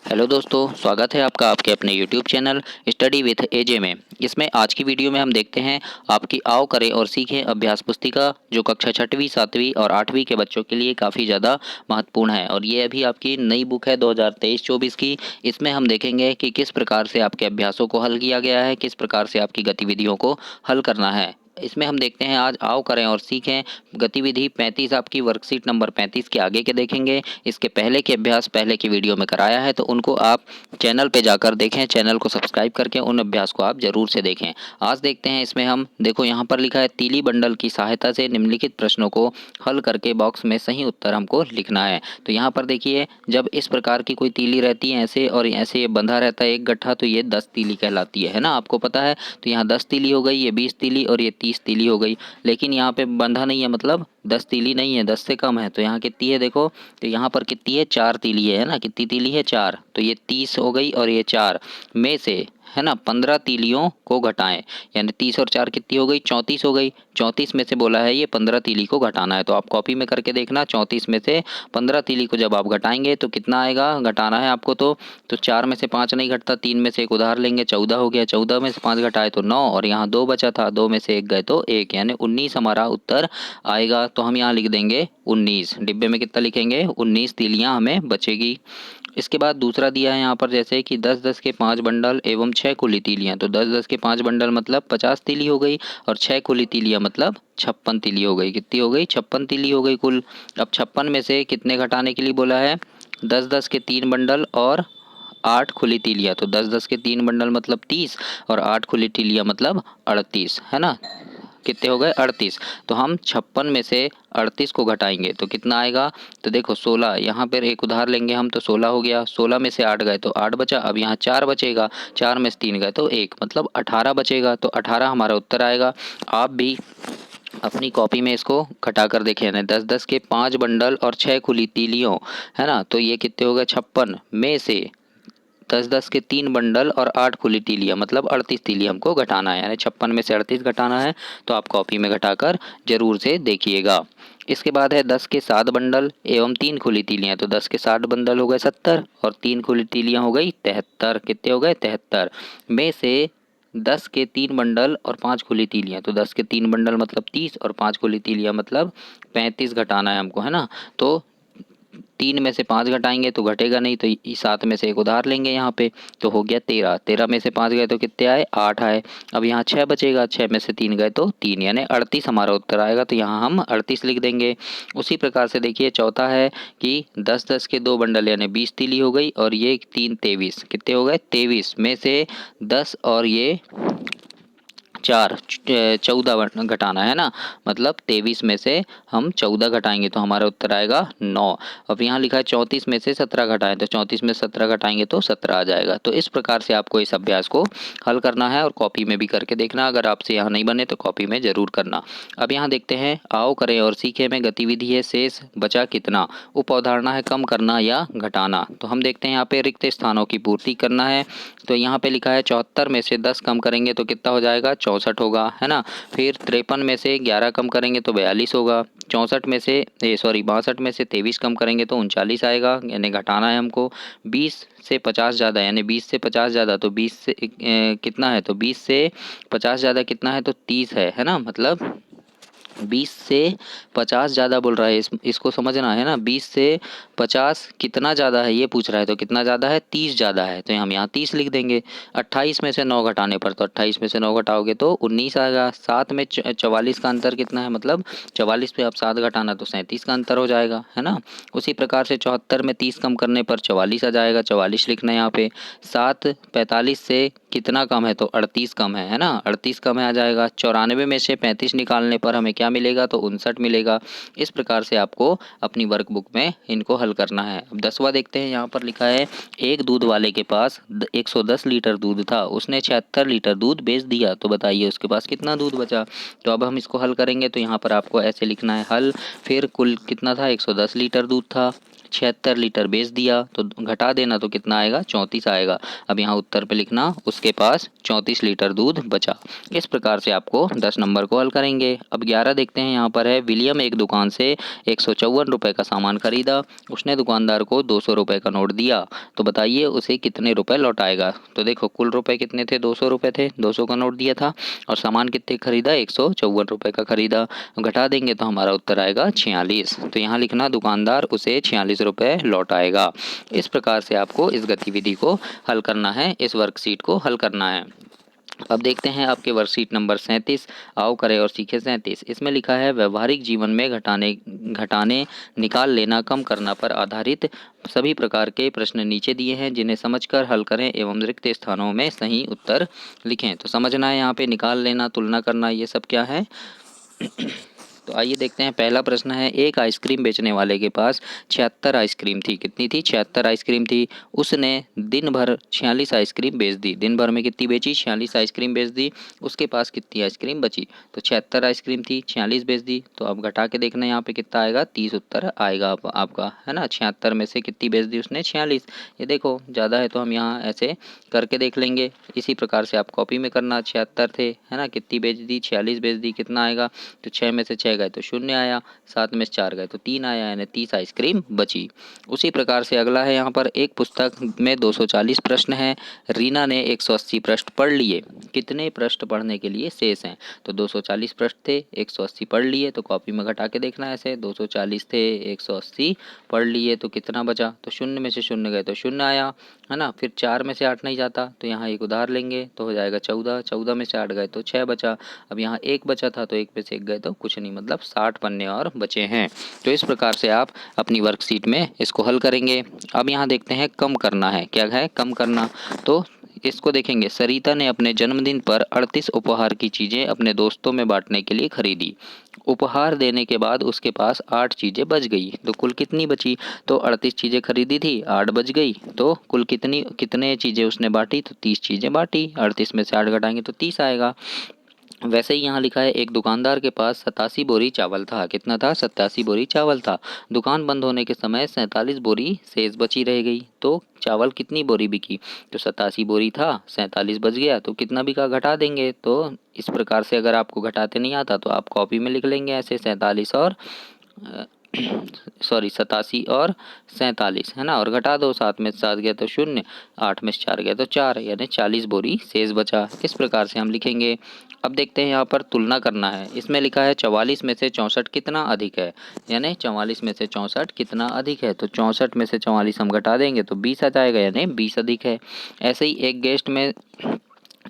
Hello दोस्तों, स्वागत है आपका आपके अपने यूट्यूब चैनल स्टडी विथ एजे में। इसमें आज की वीडियो में हम देखते हैं आपकी आओ करें और सीखें अभ्यास पुस्तिका, जो कक्षा छठवीं सातवीं और आठवीं के बच्चों के लिए काफ़ी ज़्यादा महत्वपूर्ण है। और ये अभी आपकी नई बुक है 2023-24 की। इसमें हम देखेंगे कि किस प्रकार से आपके अभ्यासों को हल किया गया है, किस प्रकार से आपकी गतिविधियों को हल करना है। इसमें हम देखते हैं आज आओ करें और सीखें गतिविधि 35 आपकी वर्कशीट नंबर 35 के आगे के देखेंगे। इसके पहले के अभ्यास पहले की वीडियो में कराया है, तो उनको आप चैनल पे जाकर देखें, चैनल को सब्सक्राइब करके उन अभ्यास को आप जरूर से देखें। आज देखते हैं इसमें हम देखो यहाँ पर लिखा है तीली बंडल की सहायता से निम्नलिखित प्रश्नों को हल करके बॉक्स में सही उत्तर हमको लिखना है। तो यहाँ पर देखिए, जब इस प्रकार की कोई तीली रहती है ऐसे और ऐसे ये बंधा रहता है एक गट्ठा, तो ये 10 तीली कहलाती है ना, आपको पता है। तो यहाँ 10 तीली हो गई, ये 20 तीली और ये 30 तीली हो गई। लेकिन यहाँ पे बंधा नहीं है, मतलब 10 तीली नहीं है, 10 से कम है। तो यहाँ कितनी है देखो, तो यहाँ पर कितनी है, 4 तीली है ना। कितनी तीली है, 4। तो ये 30 हो गई और ये 4 में से है ना 15 तीलियों को घटाएं। यानी 30 और 4 कितनी हो गई, 34 हो गई। 34 में से बोला है ये 15 तीली को घटाना है। तो आप कॉपी में करके देखना, 34 में से 15 तीली को जब आप घटाएंगे तो कितना आएगा, घटाना है आपको। तो 4 में से 5 नहीं घटता, 3 में से एक उधार लेंगे, 14 हो गया। 14 में से 5 घटाए तो 9, और यहाँ 2 बचा था, 2 में से 1 गए तो 1, यानी 19 हमारा उत्तर आएगा। तो हम यहाँ लिख देंगे 19। डिब्बे में कितना लिखेंगे, 19 तीलियाँ हमें बचेगी। इसके बाद दूसरा दिया है यहाँ पर, जैसे कि 10-10 के 5 बंडल एवं 6 खुली तीलियाँ। तो 10-10 के 5 बंडल मतलब 50 तीली हो गई, और 6 खुली तीलियाँ मतलब 56 तीली हो गई। कितनी हो गई, 56 तीली हो गई कुल। अब 56 में से कितने घटाने के लिए बोला है, 10-10 के 3 बंडल और 8 खुली तीलियाँ। तो 10-10 के 3 बंडल मतलब 30, और 8 खुली तीलियाँ मतलब 38, है ना। कितने हो गए, 38। तो हम 56 में से 38 को घटाएंगे तो कितना आएगा, तो देखो 16, यहाँ पर एक उधार लेंगे हम तो 16 हो गया। 16 में से 8 गए तो 8 बचा। अब यहाँ 4 बचेगा, 4 में से 3 गए तो 1, मतलब 18 बचेगा। तो 18 हमारा उत्तर आएगा। आप भी अपनी कॉपी में इसको घटा कर देखें, यानी 10-10 के 5 बंडल और 6 खुली तीलियों, है ना। तो ये कितने हो गए, 56 में से 10-10 के 3 बंडल और 8 खुली तीलियाँ मतलब 38 तीलियाँ हमको घटाना है, यानी 56 में से 38 घटाना है। तो आप कॉपी में घटाकर जरूर से देखिएगा। इसके बाद है 10 के 7 बंडल एवं 3 खुली तीलियाँ। तो 10 के 60 बंडल हो गए 70, और 3 खुली तीलियाँ हो गई 73। कितने हो गए, 73 में से 10 के 3 बंडल और 5 खुली तीलियाँ। तो 10 के 3 बंडल मतलब 30, और 5 खुली तीलियाँ मतलब 35 घटाना है हमको, है ना। तो 3 में से 5 घटाएंगे तो घटेगा नहीं, तो 7 में से एक उधार लेंगे यहाँ पे, तो हो गया 13। 13 में से 5 गए तो कितने आए, 8 आए। अब यहाँ 6 बचेगा, 6 में से 3 गए तो 3, यानी 38 हमारा उत्तर आएगा। तो यहाँ हम 38 लिख देंगे। उसी प्रकार से देखिए चौथा है कि 10-10 के 2 बंडल यानी 20 तीली हो गई, और ये 3 23। कितने हो गए, 23 में से 10 और ये 4 14 घटाना है ना, मतलब 23 में से हम 14 घटाएंगे तो हमारा उत्तर आएगा 9। अब यहाँ लिखा है 34 में से 17 घटाएं, तो 34 में 17 घटाएंगे तो 17 आ जाएगा। तो इस प्रकार से आपको इस अभ्यास को हल करना है, और कॉपी में भी करके देखना। अगर आपसे यहाँ नहीं बने तो कॉपी में ज़रूर करना। अब यहाँ देखते हैं, आओ करें और सीखें में गतिविधि है शेष बचा कितना। उप अवधारणा है कम करना या घटाना। तो हम देखते हैं यहाँ पे रिक्त स्थानों की पूर्ति करना है। तो यहाँ पे लिखा है 74 में से 10 कम करेंगे तो कितना हो जाएगा, 64 होगा, है ना। फिर 53 में से 11 कम करेंगे तो 42 होगा। 64 में से 62 में से 23 कम करेंगे तो 39 आएगा, यानी घटाना है हमको। 20 से 50 ज़्यादा, यानी 20 से 50 ज़्यादा, तो 20 से कितना है, तो 20 से 50 ज़्यादा कितना है, तो 30 है ना। मतलब 20 से 50 ज़्यादा बोल रहा है, इसको समझना है ना। 20 से 50 कितना ज़्यादा है ये पूछ रहा है, तो कितना ज़्यादा है, 30 ज़्यादा है। तो हम यहाँ 30 लिख देंगे। 28 में से 9 घटाने पर, तो 28 में से 9 घटाओगे तो 19 आएगा। 7 में 44 का अंतर कितना है, मतलब 44 पे अब 7 घटाना तो 37 का अंतर हो जाएगा, है ना। उसी प्रकार से 74 में 30 कम करने पर 44 आ जाएगा, 44 लिखना है यहाँ पे। 7 45 से कितना कम है, तो 38 कम है ना, 38 कम है आ जाएगा। 94 में से 35 निकालने पर हमें क्या मिलेगा, तो 59 मिलेगा। इस प्रकार से आपको अपनी वर्कबुक में इनको हल करना है। अब 10वां देखते हैं, यहाँ पर लिखा है एक दूध वाले के पास 110 लीटर दूध था, उसने 76 लीटर दूध बेच दिया, तो बताइए उसके पास कितना दूध बचा। तो अब हम इसको हल करेंगे, तो यहाँ पर आपको ऐसे लिखना है हल। फिर कुल कितना था, 110 लीटर दूध था, 76 लीटर बेच दिया तो घटा देना तो कितना आएगा, 34 आएगा। अब यहाँ उत्तर पे लिखना उसके पास 34 लीटर दूध बचा। इस प्रकार से आपको 10 नंबर को हल करेंगे। अब 11 देखते हैं, यहाँ पर है विलियम एक दुकान से 154 रुपये का सामान खरीदा। उसने दुकानदार को 200 रुपये का नोट दिया, तो बताइए उसे कितने रुपए लौटाएगा। तो देखो कुल रुपए कितने थे, 200 रुपये थे, 200 का नोट दिया था और सामान कितने खरीदा, 154 रुपये का खरीदा। घटा देंगे तो हमारा उत्तर आएगा 46। तो यहाँ लिखना दुकानदार उसे 46 रुपये लौटाएगा। इस प्रकार से आपको इस गतिविधि को हल करना है, इस वर्कशीट को हल करना है। अब देखते हैं आपके वर्कशीट नंबर 37, आओ करें और सीखें 37। इसमें लिखा है व्यवहारिक जीवन में घटाने निकाल लेना कम करना पर आधारित सभी प्रकार के प्रश्न नीचे दिए हैं, जिन्हें समझकर हल करें एवं रिक्त स्थानों में सही उत्तर लिखें। तो समझना है यहाँ पे निकाल लेना, तुलना करना, ये सब क्या है। तो आइए देखते हैं, पहला प्रश्न है, एक आइसक्रीम बेचने वाले के पास 76 आइसक्रीम थी। कितनी थी, 76 आइसक्रीम थी। उसने दिन भर 46 आइसक्रीम बेच दी। दिन भर में कितनी बेची, 46 आइसक्रीम बेच दी। उसके पास कितनी आइसक्रीम बची, तो 76 आइसक्रीम थी, 46 बेच दी। तो अब घटा के देखना यहाँ पे कितना आएगा, 30 उत्तर आएगा आपका, है ना। 76 में से कितनी बेच दी उसने, 46। ये देखो ज़्यादा है तो हम यहाँ ऐसे करके देख लेंगे। इसी प्रकार से आप कॉपी में करना, 76 थे, है ना, कितनी बेच दी, 46 बेच दी, कितना आएगा, तो 6 में से 6 गए तो 0 आया, 7 में से 4 गए तो 3 आया, यानी 30 आइसक्रीम बची। उसी प्रकार से अगला है, यहाँ पर एक पुस्तक में 240 प्रश्न हैं। रीना ने 180 प्रश्न पढ़ लिए, कितने प्रश्न पढ़ने के लिए शेष हैं। तो 240 प्रश्न थे, 180 पढ़ लिए, तो कॉपी में घटा के देखना ऐसे, 240 थे, 180 पढ़ लिए, तो कितना बचा, तो 0 में से 0 गए तो 0 आया, है ना। फिर 4 में से 8 नहीं जाता तो यहाँ एक उधार लेंगे तो हो जाएगा 14, 14 में से 8 गए तो 6 बचा। अब यहाँ 1 बचा था तो 1 में से 1 गए तो कुछ नहीं, मतलब 60 पन्ने और बचे हैं। तो इस प्रकार से आप अपनी वर्कशीट में इसको हल करेंगे। अब यहाँ देखते हैं कम करना है, क्या है, कम करना। तो इसको देखेंगे, सरिता ने अपने जन्मदिन पर 38 उपहार की चीज़ें अपने दोस्तों में बांटने के लिए खरीदी। उपहार देने के बाद उसके पास 8 चीज़ें बच गई, तो कुल कितनी बची, तो 38 चीज़ें खरीदी थी, 8 बच गई, तो कुल कितने चीज़ें उसने बांटी, तो 30 चीज़ें बांटी। 38 में से 8 घटाएंगे तो 30 आएगा। वैसे ही यहाँ लिखा है, एक दुकानदार के पास 87 बोरी चावल था। कितना था, 87 बोरी चावल था। दुकान बंद होने के समय 47 बोरी शेष बची रह गई, तो चावल कितनी बोरी बिकी, तो 87 बोरी था, 47 बच गया, तो कितना बिका, घटा देंगे। तो इस प्रकार से अगर आपको घटाते नहीं आता तो आप कॉपी में लिख लेंगे ऐसे, 47 और सॉरी 87 और 47, है ना, और घटा दो, 7 में से 7 गया तो 0, 8 में से 4 गया तो 4, यानी 40 बोरी शेष बचा। इस प्रकार से हम लिखेंगे। अब देखते हैं यहाँ पर तुलना करना है। इसमें लिखा है 44 में से 64 कितना अधिक है, यानी 44 में से 64 कितना अधिक है। तो 64 में से 44 हम घटा देंगे तो 20 आ जाएगा, यानी 20 अधिक है। ऐसे ही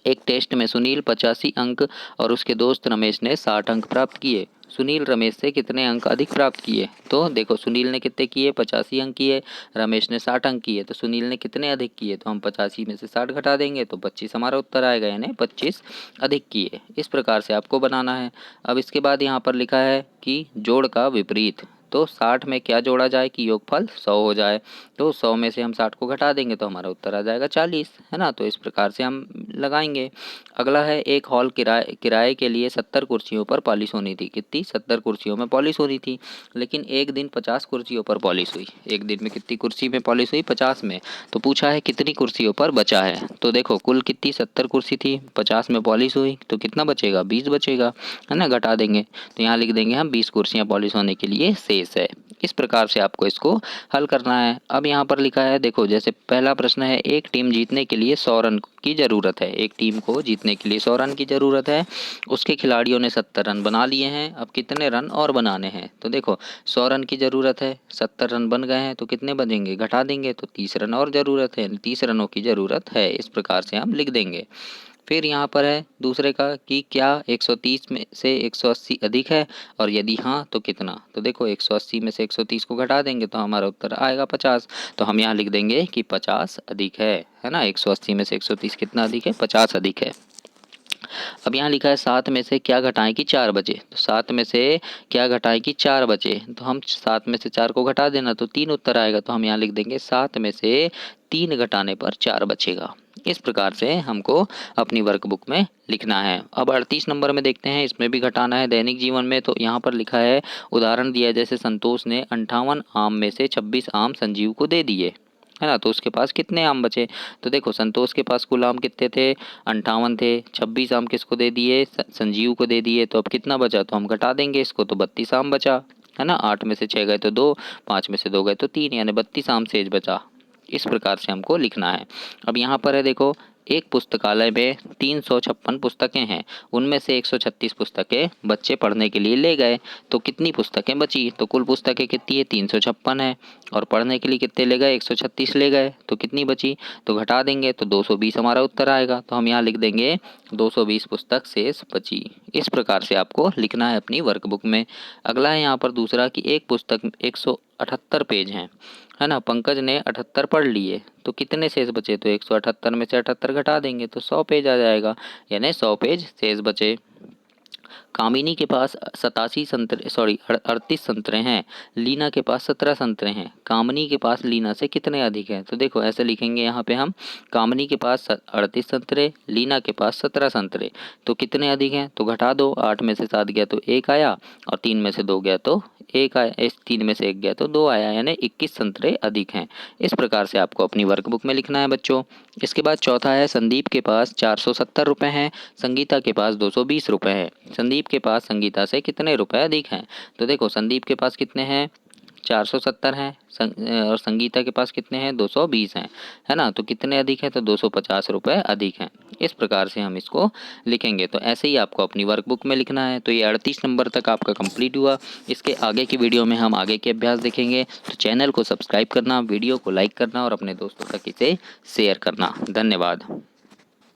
एक टेस्ट में सुनील 85 अंक और उसके दोस्त रमेश ने 60 अंक प्राप्त किए। सुनील रमेश से कितने अंक अधिक प्राप्त किए, तो देखो सुनील ने कितने किए, 85 अंक किए, रमेश ने 60 अंक किए, तो सुनील ने कितने अधिक किए, तो हम 85 में से 60 घटा देंगे तो 25 हमारा उत्तर आएगा, यानी 25 अधिक किए। इस प्रकार से आपको बनाना है। अब इसके बाद यहाँ पर लिखा है कि जोड़ का विपरीत, तो 60 में क्या जोड़ा जाए कि योगफल 100 हो जाए। तो 100 में से हम 60 को घटा देंगे तो हमारा उत्तर आ जाएगा 40, है ना। तो इस प्रकार से हम लगाएंगे। अगला है, एक हॉल किराए के लिए 70 कुर्सियों पर पॉलिश होनी थी। कितनी, 70 कुर्सियों में पॉलिश होनी थी, लेकिन एक दिन 50 कुर्सियों पर पॉलिश हुई। एक दिन में कितनी कुर्सी में पॉलिश हुई, 50 में। तो पूछा है कितनी कुर्सियों पर बचा है, तो देखो कुल कितनी 70 कुर्सी थी, 50 में पॉलिश हुई, तो कितना बचेगा, 20 बचेगा, है ना। घटा देंगे तो यहाँ लिख देंगे हम 20 कुर्सियाँ पॉलिश होने के लिए शेष है। इस प्रकार से आपको इसको हल करना है। अब यहाँ पर लिखा है, देखो जैसे पहला प्रश्न है, एक टीम जीतने के लिए 100 रन की ज़रूरत है। एक टीम को जीतने के लिए 100 रन की ज़रूरत है। उसके खिलाड़ियों ने 70 रन बना लिए हैं। अब कितने रन और बनाने हैं, तो देखो 100 रन की ज़रूरत है, 70 रन बन गए हैं, तो कितने बनेंगे, घटा देंगे तो 30 रन और ज़रूरत है, 30 रनों की ज़रूरत है। इस प्रकार से हम लिख देंगे। फिर यहाँ पर है दूसरे का कि क्या 130 में से 180 अधिक है, और यदि हाँ तो कितना। तो देखो 180 में से 130 को घटा देंगे तो हमारा उत्तर आएगा 50। तो हम यहाँ लिख देंगे कि 50 अधिक है ना। 180 में से 130 कितना अधिक है, 50 अधिक है। अब यहाँ लिखा है 7 में से क्या घटाएं कि 4 बचे। तो 7 में से क्या घटाएं कि 4 बचे, तो हम 7 में से 4 को घटा देना तो 3 उत्तर आएगा। तो हम यहाँ लिख देंगे 7 में से 3 घटाने पर 4 बचेगा। इस प्रकार से हमको अपनी वर्कबुक में लिखना है। अब 38 नंबर में देखते हैं, इसमें भी घटाना है दैनिक जीवन में। तो यहाँ पर लिखा है, उदाहरण दिया है जैसे संतोष ने 58 आम में से 26 आम संजीव को दे दिए, है ना। तो उसके पास कितने आम बचे? तो देखो संतोष के पास कुल आम कितने थे? 58 थे। 26 आम किसको दे दिए? संजीव को दे दिए। तो अब कितना बचा? तो हम घटा देंगे इसको, तो 32 आम बचा, है ना। 8 में से 6 गए तो 2, 5 में से 2 गए तो 3, यानी 32 आम शेष बचा। इस प्रकार से हमको लिखना है। अब यहाँ पर है देखो, एक पुस्तकालय में 356 पुस्तकें हैं, उनमें से 136 पुस्तकें बच्चे पढ़ने के लिए ले गए, तो कितनी पुस्तकें बची? तो कुल पुस्तकें कितनी है? 356 है, और पढ़ने के लिए कितने ले गए? 136 ले गए, तो कितनी बची? तो घटा देंगे तो 220 हमारा उत्तर आएगा। तो हम यहाँ लिख देंगे 220 पुस्तक शेष बची। इस प्रकार से आपको लिखना है अपनी वर्कबुक में। अगला है यहाँ पर दूसरा कि एक पुस्तक 178 पेज हैं, है ना। पंकज ने 78 पढ़ लिए, तो कितने शेष बचे? तो 178 में से 78 घटा देंगे तो 100 पेज आ जाएगा, यानी 100 पेज शेष बचे। कामिनी के पास 38 संतरे हैं, लीना के पास 17 संतरे हैं, कामिनी के पास लीना से कितने अधिक है? तो देखो ऐसे लिखेंगे यहाँ पे हम, कामिनी के पास 38 संतरे, लीना के पास 17 संतरे, तो कितने अधिक हैं? तो घटा दो, 8 में से 7 गया तो 1 आया, और 3 में से 2 गया तो 1 आया, इस 3 में से 1 गया तो 2 आया, यानी 21 संतरे अधिक हैं। इस प्रकार से आपको अपनी वर्कबुक में लिखना है बच्चों। इसके बाद चौथा है, संदीप के पास 470 रुपये हैं, संगीता के पास 220 रुपये हैं, संदीप के पास संगीता से कितने रुपए अधिक हैं? तो देखो संदीप के पास कितने हैं? 470 हैं, और संगीता के पास कितने हैं? 220 हैं, है ना। तो कितने अधिक है? तो 250 रुपये अधिक हैं। इस प्रकार से हम इसको लिखेंगे। तो ऐसे ही आपको अपनी वर्कबुक में लिखना है। तो ये 38 नंबर तक आपका कंप्लीट हुआ। इसके आगे की वीडियो में हम आगे के अभ्यास देखेंगे। तो चैनल को सब्सक्राइब करना, वीडियो को लाइक करना और अपने दोस्तों तक इसे शेयर करना। धन्यवाद।